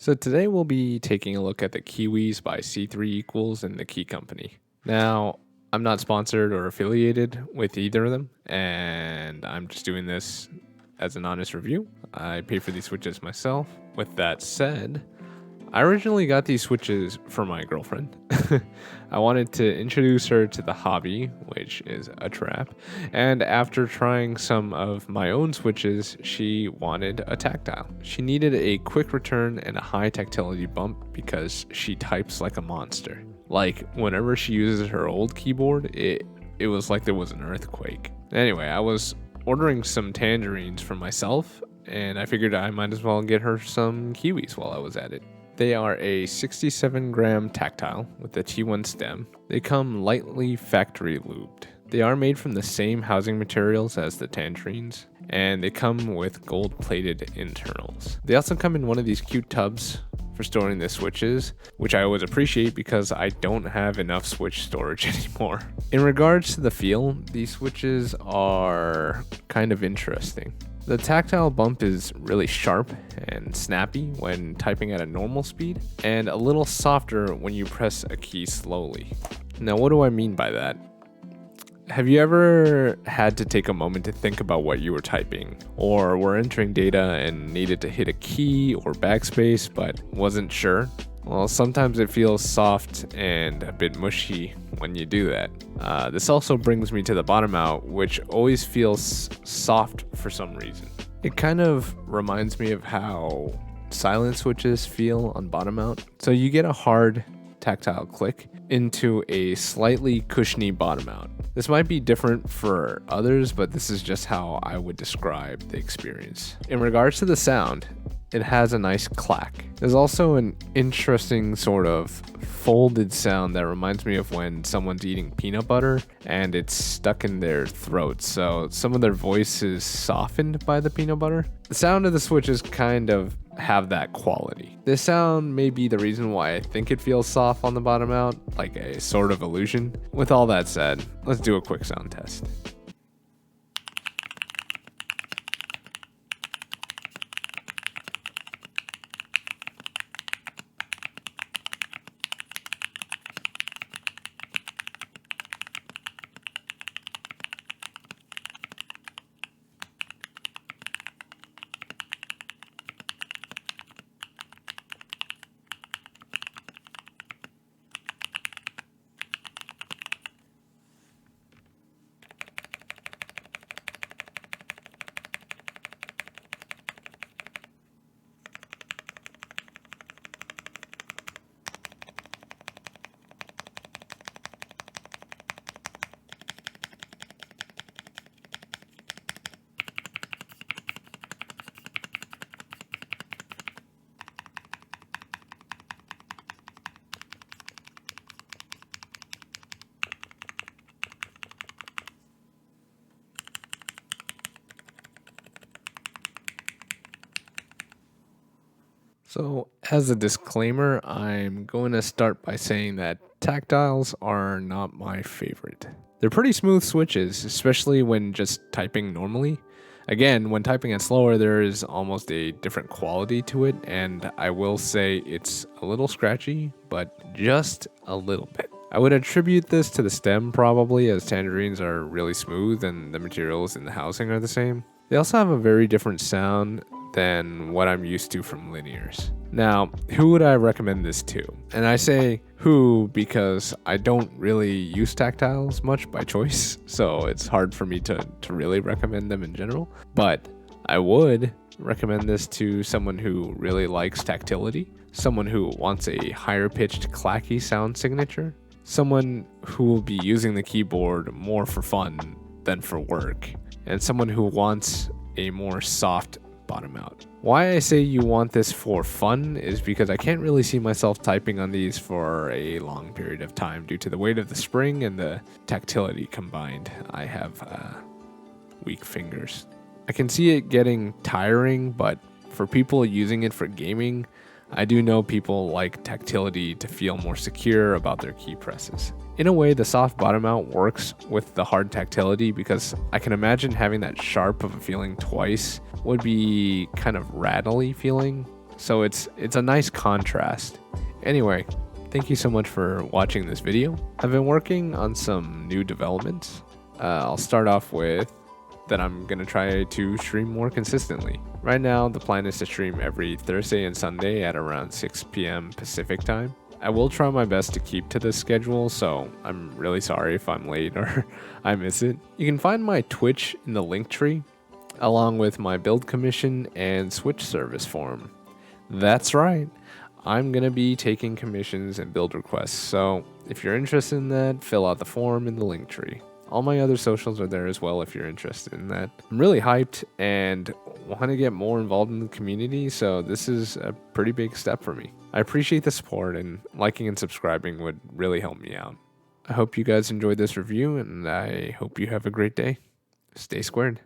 So today we'll be taking a look at the Kiwis by C3 Equals and the Key Company. Now, I'm not sponsored or affiliated with either of them, and I'm just doing this as an honest review. I pay for these switches myself. With that said, I originally got these switches for my girlfriend. I wanted to introduce her to the hobby, which is a trap, and after trying some of my own switches, she wanted a tactile. She needed a quick return and a high tactility bump because she types like a monster. Like, whenever she uses her old keyboard, it was like there was an earthquake. Anyway, I was ordering some Tangerines for myself, and I figured I might as well get her some Kiwis while I was at it. They are a 67-gram tactile with a T1 stem. They come lightly factory lubed. They are made from the same housing materials as the Tangerines, and they come with gold-plated internals. They also come in one of these cute tubs for storing the switches, which I always appreciate because I don't have enough switch storage anymore. In regards to the feel, these switches are kind of interesting. The tactile bump is really sharp and snappy when typing at a normal speed, and a little softer when you press a key slowly. Now, what do I mean by that? Have you ever had to take a moment to think about what you were typing, or were entering data and needed to hit a key or backspace but wasn't sure? Well, sometimes it feels soft and a bit mushy when you do that. This also brings me to the bottom out, which always feels soft for some reason. It kind of reminds me of how silent switches feel on bottom out. So you get a hard tactile click into a slightly cushiony bottom out. This might be different for others, but this is just how I would describe the experience. In regards to the sound, it has a nice clack. There's also an interesting sort of folded sound that reminds me of when someone's eating peanut butter and it's stuck in their throat. So some of their voice is softened by the peanut butter. The sound of the switches kind of have that quality. This sound may be the reason why I think it feels soft on the bottom out, like a sort of illusion. With all that said, let's do a quick sound test. So, as a disclaimer, I'm going to start by saying that tactiles are not my favorite. They're pretty smooth switches, especially when just typing normally. Again, when typing it slower, there is almost a different quality to it, and I will say it's a little scratchy, but just a little bit. I would attribute this to the stem probably, as Tangerines are really smooth and the materials in the housing are the same. They also have a very different sound than what I'm used to from linears. Now, who would I recommend this to? And I say who because I don't really use tactiles much by choice, so it's hard for me to really recommend them in general. But I would recommend this to someone who really likes tactility, someone who wants a higher pitched clacky sound signature, someone who will be using the keyboard more for fun than for work, and someone who wants a more soft bottom out. Why I say you want this for fun is because I can't really see myself typing on these for a long period of time due to the weight of the spring and the tactility combined. I have weak fingers. I can see it getting tiring, but for people using it for gaming, I do know people like tactility to feel more secure about their key presses. In a way, the soft bottom out works with the hard tactility because I can imagine having that sharp of a feeling twice would be kind of rattly feeling. So it's a nice contrast. Anyway, thank you so much for watching this video. I've been working on some new developments. I'll start off with that I'm going to try to stream more consistently. Right now, the plan is to stream every Thursday and Sunday at around 6 p.m. Pacific time. I will try my best to keep to this schedule, so I'm really sorry if I'm late or I miss it. You can find my Twitch in the link tree, along with my build commission and Switch service form. That's right, I'm going to be taking commissions and build requests, so if you're interested in that, fill out the form in the link tree. All my other socials are there as well if you're interested in that. I'm really hyped and want to get more involved in the community, so this is a pretty big step for me. I appreciate the support, and liking and subscribing would really help me out. I hope you guys enjoyed this review, and I hope you have a great day. Stay squared.